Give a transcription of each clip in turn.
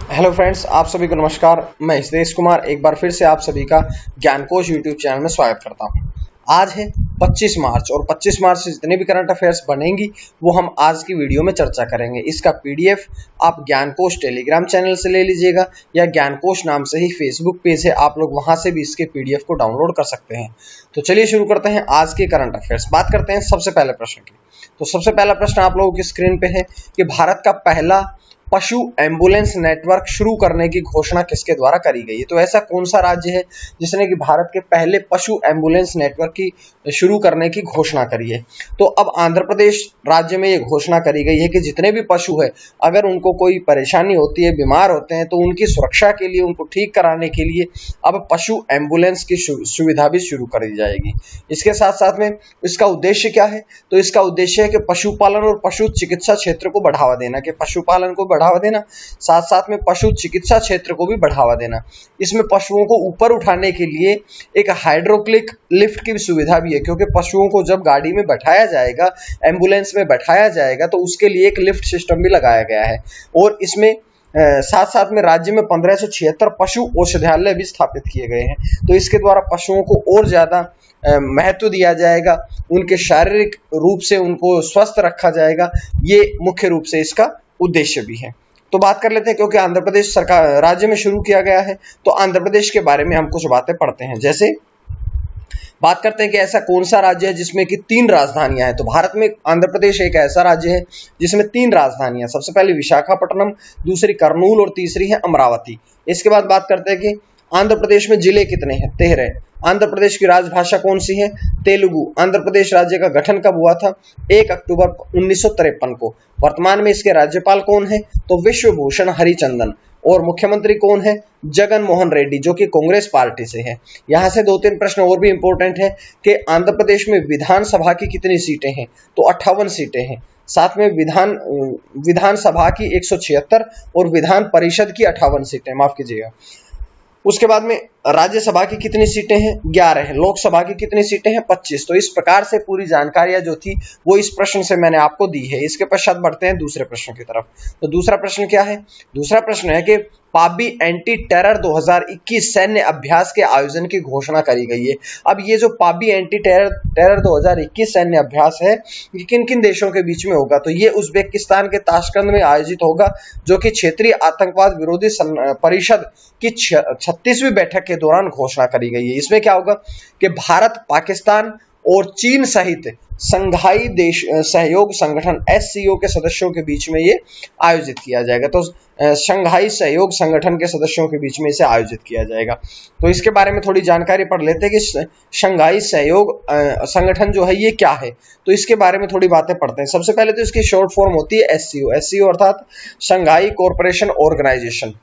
Hello friends, आप सभी को नमस्कार। मैं हितेश कुमार एक बार फिर से आप सभी का ज्ञानकोश यूट्यूब चैनल में स्वागत करता हूं। आज है 25 मार्च और 25 मार्च से जितने भी करंट अफेयर्स बनेंगी वो हम आज की वीडियो में चर्चा करेंगे। इसका पीडीएफ आप ज्ञानकोश टेलीग्राम चैनल से ले लीजिएगा या ज्ञानकोश नाम से ही फेसबुक पेज है, आप लोग वहां से भी इसके पीडीएफ को डाउनलोड कर सकते हैं। तो चलिए शुरू करते हैं आज के करंट अफेयर्स। बात करते हैं सबसे पहले प्रश्न की। तो सबसे पहला प्रश्न आप लोगों की स्क्रीन पे है कि भारत का पहला पशु एम्बुलेंस नेटवर्क शुरू करने की घोषणा किसके द्वारा करी गई है। तो ऐसा कौन सा राज्य है जिसने कि भारत के पहले पशु एम्बुलेंस नेटवर्क की शुरू करने की घोषणा करी है। तो अब आंध्र प्रदेश राज्य में ये घोषणा करी गई है कि जितने भी पशु है अगर उनको कोई परेशानी होती है, बीमार होते हैं, तो उनकी सुरक्षा के लिए, उनको ठीक कराने के लिए अब पशु एम्बुलेंस की सुविधा भी शुरू करी जाएगी। इसके साथ साथ में इसका उद्देश्य क्या है? तो इसका उद्देश्य है कि पशुपालन और पशु चिकित्सा क्षेत्र को बढ़ावा देना, कि पशुपालन को बढ़ावा देना, साथ साथ में पशु चिकित्सा क्षेत्र को भी बढ़ावा देना। इसमें पशुओं को ऊपर उठाने के लिए एक हाइड्रोक्लिक लिफ्ट की सुविधा भी है, क्योंकि पशुओं को जब गाड़ी में बैठाया जाएगा, एम्बुलेंस में बैठाया जाएगा, तो उसके लिए एक लिफ्ट सिस्टम भी लगाया गया है। और इसमें साथ साथ में राज्य में 1576 पशु औषधालय भी स्थापित किए गए हैं। तो इसके द्वारा पशुओं को और ज्यादा महत्व दिया जाएगा, उनके शारीरिक रूप से उनको स्वस्थ रखा जाएगा। ये मुख्य रूप से इसका उद्देश्य भी है। तो बात कर लेते हैं, क्योंकि आंध्र प्रदेश सरकार राज्य में शुरू किया गया है, तो आंध्र प्रदेश के बारे में हम कुछ बातें पढ़ते हैं। जैसे बात करते हैं कि ऐसा कौन सा राज्य है जिसमें कि 3 राजधानियां हैं। तो भारत में आंध्र प्रदेश एक ऐसा राज्य है जिसमें 3 राजधानियां, सबसे पहले विशाखापट्टनम, दूसरी करनूल और तीसरी है अमरावती। इसके बाद बात करते हैं कि आंध्र प्रदेश में जिले कितने हैं? 13। आंध्र प्रदेश की राजभाषा कौन सी है? तेलुगु। आंध्र प्रदेश राज्य का गठन कब हुआ था? 1 अक्टूबर 1953 को। वर्तमान में इसके राज्यपाल कौन है? तो विश्वभूषण हरिचंदन। और मुख्यमंत्री कौन है? जगन मोहन रेड्डी, जो कि कांग्रेस पार्टी से है। यहाँ से 2-3 प्रश्न और भी इंपॉर्टेंट है कि आंध्र प्रदेश में विधानसभा की कितनी सीटें हैं? तो 58 सीटें हैं। साथ में विधानसभा की 176 और विधान परिषद की 58 सीटें, माफ कीजिएगा। उसके बाद में राज्यसभा की कितनी सीटें हैं? 11 है। लोकसभा की कितनी सीटें हैं? 25। तो इस प्रकार से पूरी जानकारियां जो थी वो इस प्रश्न से मैंने आपको दी है। इसके पश्चात बढ़ते हैं दूसरे प्रश्न की तरफ। तो दूसरा प्रश्न क्या है? दूसरा प्रश्न है कि पाबी एंटी टेरर 2021 सैन्य अभ्यास के आयोजन की घोषणा करी गई है। अब ये जो पाबी एंटी टेरर 2021 सैन्य अभ्यास है, ये किन किन देशों के बीच में होगा? तो ये उज्बेकिस्तान के ताशकंद में आयोजित होगा, जो कि क्षेत्रीय आतंकवाद विरोधी परिषद की 36वीं बैठक के दौरान घोषणा करी गई है। इसमें क्या होगा कि भारत, पाकिस्तान और चीन सहित संघाई देश सहयोग संगठन SCO के सदस्यों के बीच में ये आयोजित किया जाएगा। तो शंघाई सहयोग संगठन के सदस्यों के बीच में इसे आयोजित किया जाएगा। तो इसके बारे में थोड़ी जानकारी पढ़ लेते हैं कि शंघाई सहयोग संगठन जो है ये क्या है। तो इसके बारे में थोड़ी बातें पढ़ते हैं। सबसे पहले तो इसकी शॉर्ट फॉर्म होती है SCO अर्थात शंघाई कोऑपरेशन ऑर्गेनाइजेशन,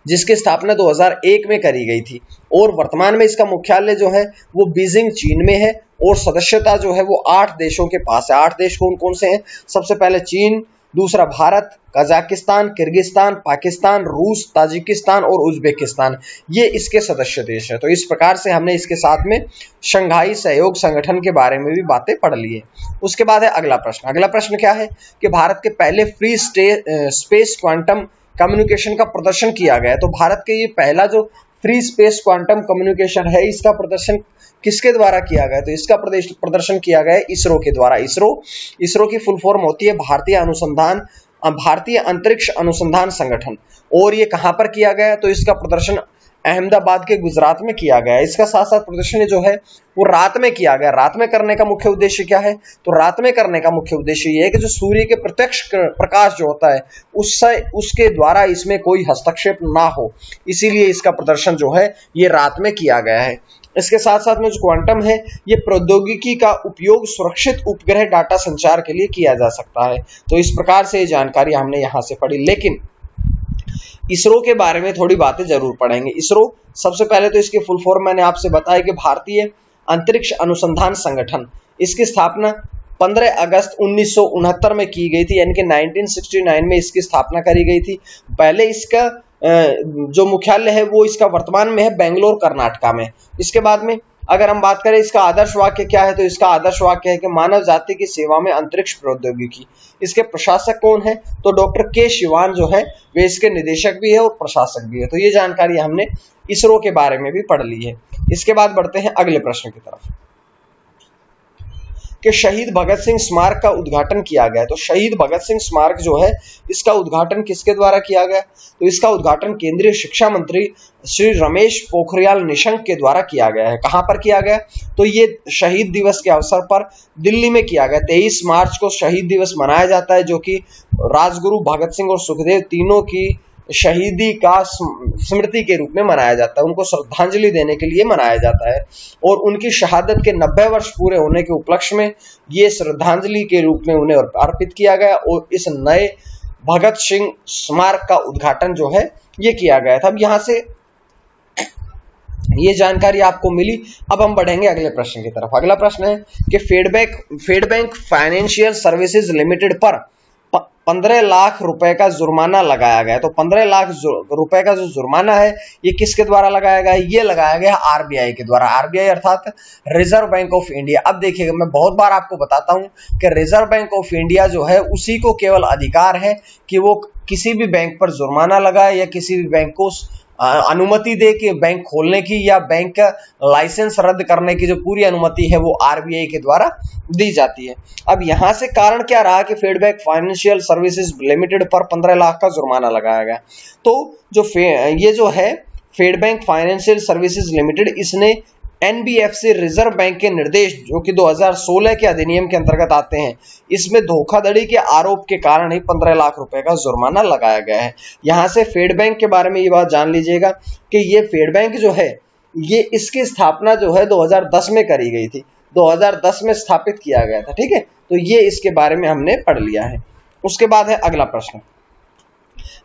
जिसकी स्थापना 2001 में करी गई थी। और वर्तमान में इसका मुख्यालय जो है वो बीजिंग चीन में है। और सदस्यता जो है वो 8 देशों के पास है। 8 देश कौन कौन से हैं? सबसे पहले चीन, दूसरा भारत, कजाकिस्तान, किर्गिस्तान, पाकिस्तान, रूस, ताजिकिस्तान और उज्बेकिस्तान, ये इसके सदस्य देश हैं। तो इस प्रकार से हमने इसके साथ में शंघाई सहयोग संगठन के बारे में भी बातें पढ़ ली है। उसके बाद है अगला प्रश्न। अगला प्रश्न क्या है कि भारत के पहले फ्री स्पेस क्वांटम कम्युनिकेशन का प्रदर्शन किया गया है। तो भारत के ये पहला जो फ्री स्पेस क्वांटम कम्युनिकेशन है, इसका प्रदर्शन किसके द्वारा किया गया? तो इसका प्रदर्शन किया गया है इसरो के द्वारा। इसरो की फुल फॉर्म होती है भारतीय अंतरिक्ष अनुसंधान संगठन। और ये कहां पर किया गया? तो इसका प्रदर्शन अहमदाबाद के गुजरात में किया गया। इसका साथ साथ प्रदर्शन जो है वो रात में किया गया। रात में करने का मुख्य उद्देश्य क्या है? तो रात में करने का मुख्य उद्देश्य ये है कि जो सूर्य के प्रत्यक्ष प्रकाश जो होता है उसके द्वारा इसमें कोई हस्तक्षेप ना हो, इसीलिए इसका प्रदर्शन जो है ये रात में किया गया है। इसके साथ साथ में जो क्वांटम है, ये प्रौद्योगिकी का उपयोग सुरक्षित उपग्रह डाटा संचार के लिए किया जा सकता है। तो इस प्रकार से ये जानकारी हमने यहां से पढ़ी। लेकिन इसरो के बारे में थोड़ी बातें जरूर पढ़ेंगे। इसरो सबसे पहले तो इसकी फुल फॉर्म मैंने आपसे बताया कि भारतीय अंतरिक्ष अनुसंधान संगठन। इसकी स्थापना 15 अगस्त 1969 में की गई थी, यानी कि 1969 में इसकी स्थापना करी गई थी। पहले इसका जो मुख्यालय है वो इसका वर्तमान में है बेंगलोर कर्नाटका में। इसके बाद में अगर हम बात करें इसका आदर्श वाक्य क्या है, तो इसका आदर्श वाक्य है कि मानव जाति की सेवा में अंतरिक्ष प्रौद्योगिकी। इसके प्रशासक कौन है, तो डॉक्टर के शिवान जो है वे इसके निदेशक भी है और प्रशासक भी है। तो ये जानकारी हमने इसरो के बारे में भी पढ़ ली है। इसके बाद बढ़ते हैं अगले प्रश्न की तरफ कि शहीद भगत सिंह स्मारक का उद्घाटन किया गया। तो शहीद भगत सिंह स्मारक जो है इसका उद्घाटन किसके द्वारा किया गया, तो इसका उद्घाटन केंद्रीय शिक्षा मंत्री श्री रमेश पोखरियाल निशंक के द्वारा किया गया है। कहां पर किया गया, तो ये शहीद दिवस के अवसर पर दिल्ली में किया गया। 23 मार्च को शहीद दिवस मनाया जाता है, जो कि राजगुरु भगत सिंह और सुखदेव तीनों की शहीदी का स्मृति के रूप में मनाया जाता है, उनको श्रद्धांजलि देने के लिए मनाया जाता है। और उनकी शहादत के 90 वर्ष पूरे होने के उपलक्ष्य में ये श्रद्धांजलि के रूप में उन्हें अर्पित किया गया और इस नए भगत सिंह स्मारक का उद्घाटन जो है ये किया गया था। अब यहां से ये जानकारी आपको मिली। अब हम बढ़ेंगे अगले प्रश्न की तरफ। अगला प्रश्न है कि Fed bank financial services limited पर 15 लाख रुपए का जुर्माना लगाया गया। तो 15 लाख रुपए का जो जुर्माना है ये किसके द्वारा लगाया गया है, ये लगाया गया आरबीआई के द्वारा। आरबीआई अर्थात रिजर्व बैंक ऑफ इंडिया। अब देखिएगा, मैं बहुत बार आपको बताता हूं कि रिजर्व बैंक ऑफ इंडिया जो है उसी को केवल अधिकार है कि वो किसी भी बैंक पर जुर्माना लगाए या किसी भी बैंक को अनुमति दे कि बैंक खोलने की या बैंक का लाइसेंस रद्द करने की जो पूरी अनुमति है वो आरबीआई के द्वारा दी जाती है। अब यहां से कारण क्या रहा कि Fed bank financial services limited पर 15 लाख का जुर्माना लगाया गया। तो ये जो है Fed bank financial services limited, इसने एनबीएफसी रिजर्व बैंक के निर्देश जो कि 2016 के अधिनियम के अंतर्गत आते हैं, इसमें धोखाधड़ी के आरोप के कारण ही 15 लाख रुपए का जुर्माना लगाया गया है। यहां से फेड बैंक के बारे में ये बात जान लीजिएगा कि ये फेड बैंक जो है ये इसकी स्थापना जो है 2010 में करी गई थी, 2010 में स्थापित किया गया था। ठीक है, तो ये इसके बारे में हमने पढ़ लिया है। उसके बाद है अगला प्रश्न।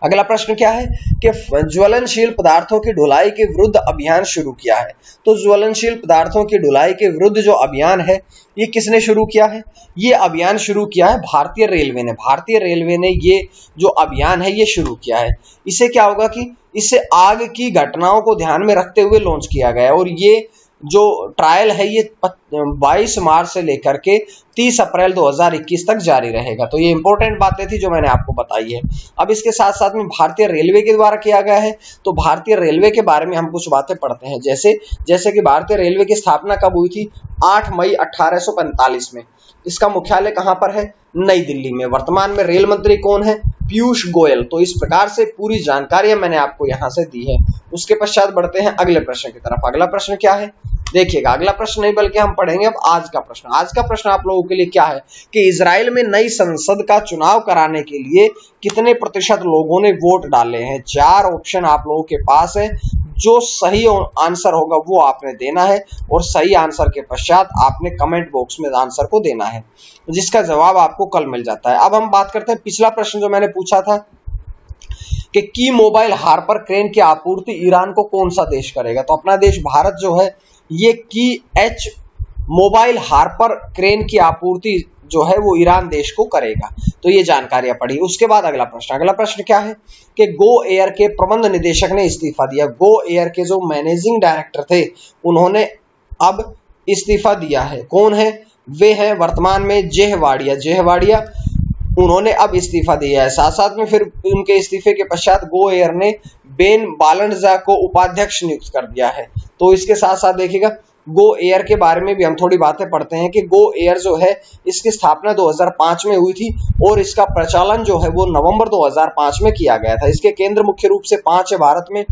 अगला प्रश्न क्या है कि ज्वलनशील पदार्थों की ढुलाई के विरुद्ध अभियान शुरू किया है। तो ज्वलनशील पदार्थों की ढुलाई के विरुद्ध जो अभियान है ये किसने शुरू किया है, ये अभियान शुरू किया है भारतीय रेलवे ने। भारतीय रेलवे ने ये जो अभियान है ये शुरू किया है। इससे क्या होगा कि इससे आग की घटनाओं को ध्यान में रखते हुए लॉन्च किया गया है और ये जो ट्रायल है ये 22 मार्च से लेकर के 30 अप्रैल 2021 तक जारी रहेगा। तो ये इंपॉर्टेंट बातें थी जो मैंने आपको बताई है। अब इसके साथ साथ में भारतीय रेलवे के द्वारा किया गया है, तो भारतीय रेलवे के बारे में हम कुछ बातें पढ़ते हैं। जैसे कि भारतीय रेलवे की स्थापना कब हुई थी, 8 मई 1845 में। इसका मुख्यालय कहां पर है, नई दिल्ली में। वर्तमान में रेल मंत्री कौन है, पीयूष गोयल। तो इस प्रकार से पूरी जानकारी मैंने आपको यहां से दी है। उसके पश्चात बढ़ते हैं अगले प्रश्न की तरफ। अगला प्रश्न क्या है, देखिएगा, अगला प्रश्न नहीं बल्कि हम पढ़ेंगे अब आज का प्रश्न। आज का प्रश्न आप लोगों के लिए क्या है कि इजराइल में नई संसद का चुनाव कराने के लिए कितने प्रतिशत लोगों ने वोट डाले हैं। 4 ऑप्शन आप लोगों के पास है, जो सही आंसर होगा वो आपने देना है और सही आंसर के पश्चात आपने कमेंट बॉक्स में आंसर को देना है, जिसका जवाब आपको कल मिल जाता है। अब हम बात करते हैं पिछला प्रश्न जो मैंने पूछा था कि की मोबाइल हार्पर क्रेन की आपूर्ति ईरान को कौन सा देश करेगा। तो अपना देश भारत जो है ये की एच मोबाइल हार्पर क्रेन की आपूर्ति जो है वो ईरान देश को करेगा। तो ये जानकारियां पढ़ी। उसके बाद अगला प्रश्न क्या है कि गो एयर के प्रबंध निदेशक ने इस्तीफा दिया। गो एयर के जो मैनेजिंग डायरेक्टर थे उन्होंने अब इस्तीफा दिया है। कौन है, वे हैं वर्तमान में जेहवाड़िया। उन्होंने अब इस्तीफा दिया है। साथ साथ में फिर उनके इस्तीफे के पश्चात गो एयर ने बेन बालंडजा को उपाध्यक्ष नियुक्त कर दिया है। तो इसके साथ साथ देखिएगा गो एयर के बारे में भी हम थोड़ी बातें पढ़ते हैं कि गो एयर जो है इसकी स्थापना 2005 में हुई थी और इसका प्रचालन जो है वो नवंबर 2005 में किया गया था। इसके केंद्र मुख्य रूप से 5 है भारत में,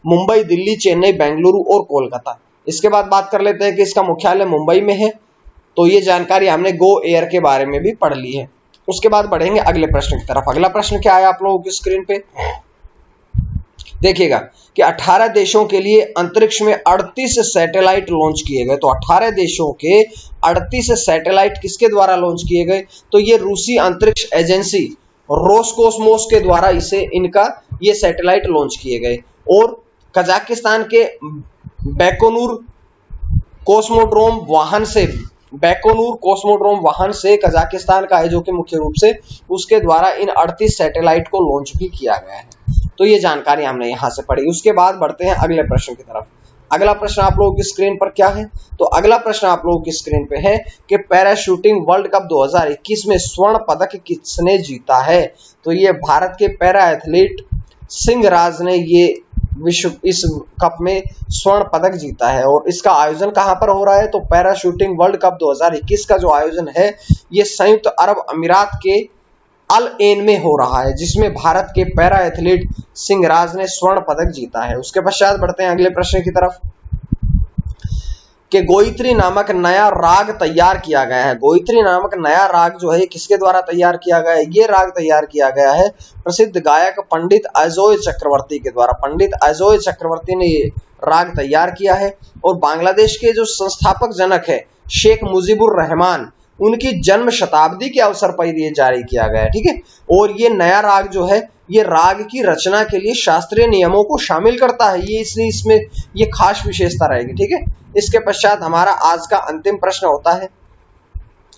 मुंबई, दिल्ली, चेन्नई, बेंगलुरु और कोलकाता। इसके बाद बात कर लेते हैं कि इसका मुख्यालय मुंबई में है। तो ये जानकारी हमने गो एयर के बारे में भी पढ़ ली है। उसके बाद बढ़ेंगे अगले प्रश्न की तरफ। अगला प्रश्न क्या है आप लोगों की स्क्रीन पे देखिएगा कि 18 देशों के लिए अंतरिक्ष में 38 सैटेलाइट लॉन्च किए गए। तो 18 देशों के 38 सैटेलाइट किसके द्वारा लॉन्च किए गए, तो ये रूसी अंतरिक्ष एजेंसी रोसकोसमोस के द्वारा इनका ये सैटेलाइट लॉन्च किए गए। और कजाकिस्तान के बैकोनूर कोस्मोड्रोम वाहन से कजाकिस्तान का है जो कि मुख्य रूप से उसके द्वारा इन 38 सैटेलाइट को लॉन्च भी किया गया है। तो ये जानकारी हमने यहां से पढ़ी। उसके बाद बढ़ते हैं अगले प्रश्न की तरफ। अगला प्रश्न आप लोगों की स्क्रीन पर क्या है? तो अगला प्रश्न आप लोगों की स्क्रीन पे है कि पैराशूटिंग वर्ल्ड कप 2021 में स्वर्ण पदक किसने जीता है? तो ये भारत के पैरा एथलीट सिंह राज ने ये इस कप में स्वर्ण पदक जीता है। और इसका आयोजन कहां पर हो रहा है? तो पैराशूटिंग वर्ल्ड कप 2021 का जो आयोजन है ये संयुक्त अरब अमीरात के अल एन में हो रहा है, जिसमें भारत के पैरा एथलीट सिंह राज ने स्वर्ण पदक जीता है। उसके पश्चात बढ़ते हैं अगले प्रश्न की तरफ कि गोयत्री नामक नया राग तैयार किया गया है। गोयत्री नामक नया राग जो है किसके द्वारा तैयार किया गया है? ये राग तैयार किया गया है प्रसिद्ध गायक पंडित अजोय चक्रवर्ती के द्वारा। पंडित अजोय चक्रवर्ती ने ये राग तैयार किया है और बांग्लादेश के जो संस्थापक जनक है शेख मुजीबुर रहमान, उनकी जन्म शताब्दी के अवसर पर ये जारी किया गया है। ठीक है, और ये नया राग जो है ये राग की रचना के लिए शास्त्रीय नियमों को शामिल करता है, ये इसलिए इसमें ये खास विशेषता रहेगी। ठीक है, इसके पश्चात हमारा आज का अंतिम प्रश्न होता है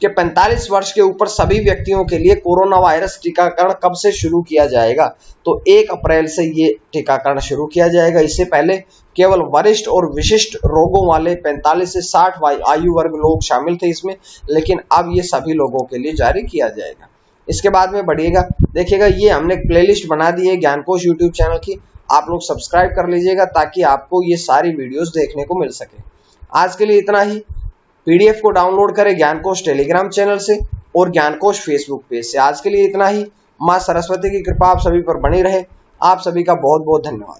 कि 45 वर्ष के ऊपर सभी व्यक्तियों के लिए कोरोना वायरस टीकाकरण कब से शुरू किया जाएगा? तो 1 अप्रैल से ये टीकाकरण शुरू किया जाएगा। इससे पहले केवल वरिष्ठ और विशिष्ट रोगों वाले 45 से 60 आयु वर्ग लोग शामिल थे इसमें, लेकिन अब ये सभी लोगों के लिए जारी किया जाएगा। इसके बाद में बढ़िएगा, देखिएगा ये हमने प्लेलिस्ट बना दी है ज्ञानकोश यूट्यूब चैनल की, आप लोग सब्सक्राइब कर लीजिएगा ताकि आपको ये सारी वीडियोस देखने को मिल सके। आज के लिए इतना ही। पीडीएफ को डाउनलोड करें ज्ञानकोश टेलीग्राम चैनल से और ज्ञानकोश फेसबुक पेज से। आज के लिए इतना ही। मां सरस्वती की कृपा आप सभी पर बनी रहे। आप सभी का बहुत बहुत धन्यवाद।